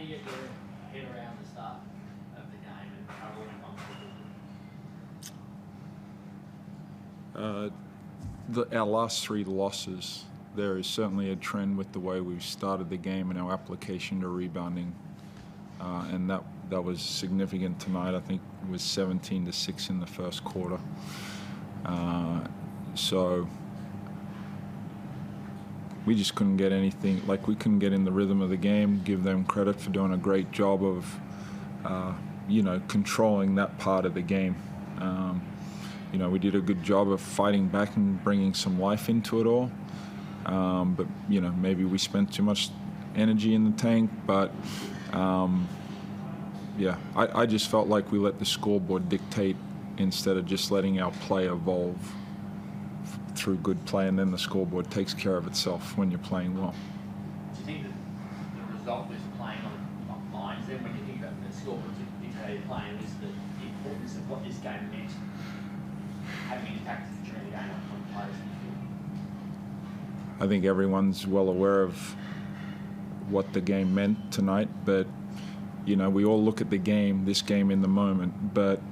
do you get your head around the start of the game and how it went on? Our last 3 losses, there is certainly a trend with the way we've started the game and our application to rebounding, and that was significant tonight. I think it was 17-6 in the first quarter. So we just couldn't get anything, like we couldn't get in the rhythm of the game. Give them credit for doing a great job of, controlling that part of the game. We did a good job of fighting back and bringing some life into it all. But maybe we spent too much energy in the tank. But I just felt like we let the scoreboard dictate instead of just letting our play evolve through good play, and then the scoreboard takes care of itself when you're playing well. Do you think that the result was playing on minds then when you think about the scoreboard dictated playing, is the importance of what this game meant having impacted during the game on players in the field? I think everyone's well aware of what the game meant tonight, but we all look at this game in the moment, but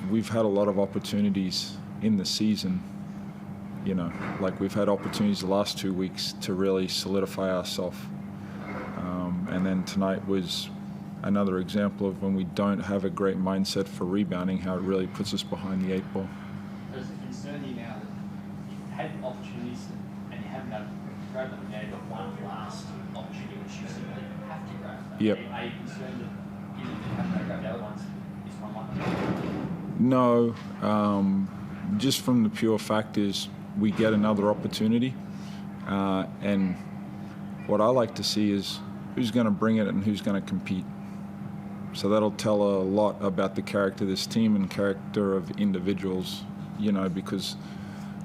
we've had a lot of opportunities in the season, like we've had opportunities the last 2 weeks to really solidify ourselves. And then tonight was another example of when we don't have a great mindset for rebounding, how it really puts us behind the 8 ball. Does it concern you now that you've had opportunities and you haven't grabbed them, now you've got one last opportunity which you simply have to grab? Yep. Are you concerned that given that you haven't grabbed the other ones, this one might not? No, just from the pure fact is we get another opportunity, and what I like to see is who's going to bring it and who's going to compete. So that'll tell a lot about the character of this team and character of individuals, because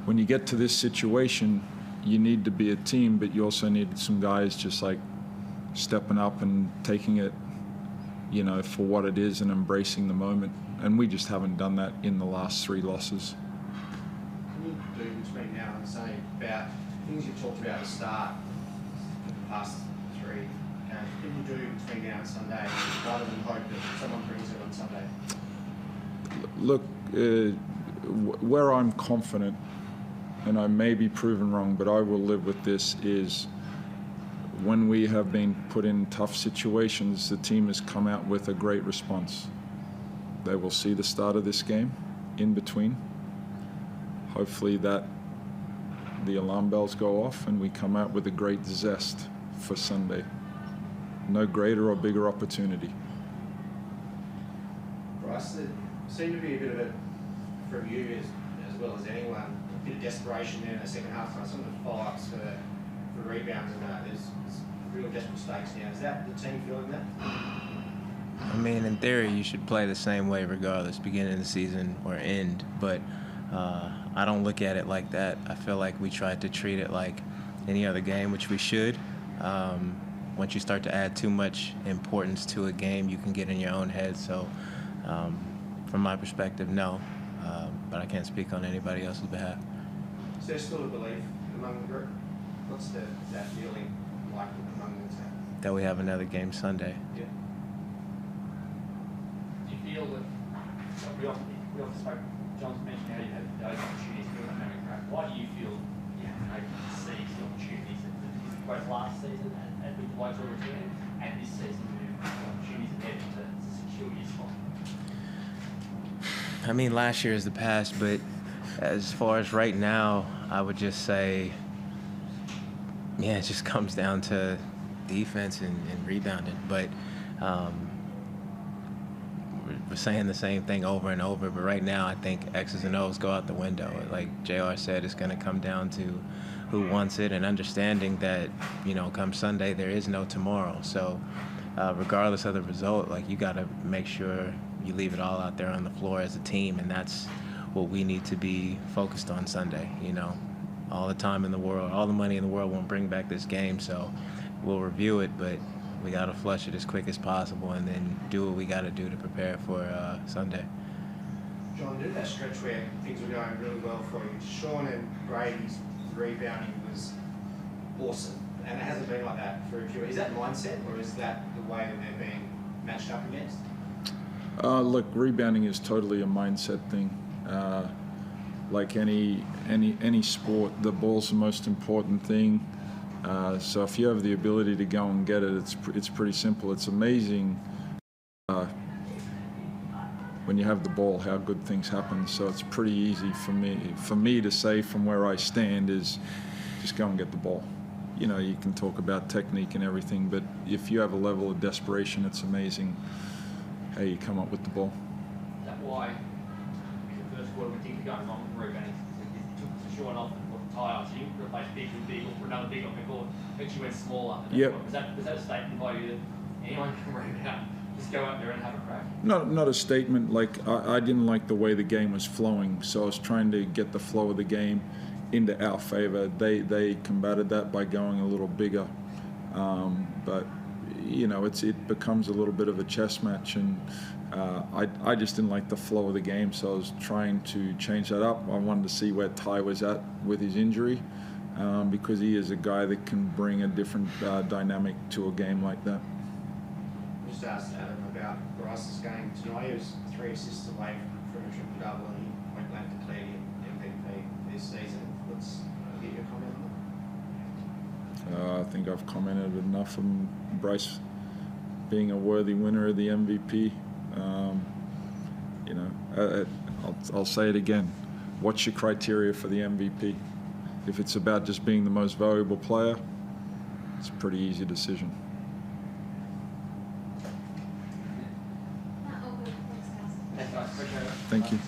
when you get to this situation, you need to be a team, but you also need some guys just like stepping up and taking it, for what it is and embracing the moment. And we just haven't done that in the last 3 losses. Can you do between now and Sunday about things you've talked about at the start of the past 3 games? Can you do between now and Sunday rather than hope that someone brings it on Sunday? Look, where I'm confident, and I may be proven wrong, but I will live with this, is when we have been put in tough situations, the team has come out with a great response. They will see the start of this game in between. Hopefully that the alarm bells go off and we come out with a great zest for Sunday. No greater or bigger opportunity. Bryce, there seemed to be a bit of from you as well as anyone, a bit of desperation there in the second half. Some of the follow-ups for rebounds and that, there's real desperate stakes now. Is that the team feeling that? I mean, in theory, you should play the same way regardless, beginning of the season or end. But I don't look at it like that. I feel like we tried to treat it like any other game, which we should. Once you start to add too much importance to a game, you can get in your own head. So from my perspective, no. But I can't speak on anybody else's behalf. Is there still a belief among the group? What's that feeling like among the team? That we have another game Sunday. Yeah. Do you feel that we often spoke, John's mentioned how you had those opportunities for them having crack. Why do you feel you have able to seize the opportunities that both last season and with the blokes all returning and this season with opportunities ahead to secure your spot? I mean, last year is the past, but as far as right now, I would just say, it just comes down to defense and rebounding. But we're saying the same thing over and over. But right now, I think X's and O's go out the window. Like JR said, it's going to come down to who wants it and understanding that, come Sunday, there is no tomorrow. So regardless of the result, you got to make sure you leave it all out there on the floor as a team, and that's what we need to be focused on Sunday. All the time in the world, all the money in the world won't bring back this game, so we'll review it, but we got to flush it as quick as possible and then do what we got to do to prepare for Sunday. John, did that stretch where things were going really well for you? Sean and Brady's rebounding was awesome, and it hasn't been like that for a few. Is that mindset, or is that the way that they're being matched up against? Look, rebounding is totally a mindset thing. Like any sport, the ball's the most important thing. So if you have the ability to go and get it, it's pretty simple. It's amazing when you have the ball how good things happen. So it's pretty easy for me to say from where I stand is just go and get the ball. You know, you can talk about technique and everything, but if you have a level of desperation, it's amazing how you come up with the ball. Is that why in the first quarter when things were going wrong with rebounding, you took the short off and put the tie on, so you replaced big with big or put another big on the court, but you went smaller? Yep. Was that a statement by you that anyone can rebound? Just go out there and have a crack? Not a statement. Like I didn't like the way the game was flowing, so I was trying to get the flow of the game into our favor. They combated that by going a little bigger, but you know it becomes a little bit of a chess match, and I just didn't like the flow of the game, so I was trying to change that up. I wanted to see where Ty was at with his injury, because he is a guy that can bring a different dynamic to a game like that. Just asked Adam about Bryce's game tonight. He was 3 assists away from a triple double, and he went back to declare MVP this season. Let's get your comment on I think I've commented enough on Bryce being a worthy winner of the MVP. You know, I'll say it again. What's your criteria for the MVP? If it's about just being the most valuable player, it's a pretty easy decision. Thanks, guys. Appreciate it. Thank you.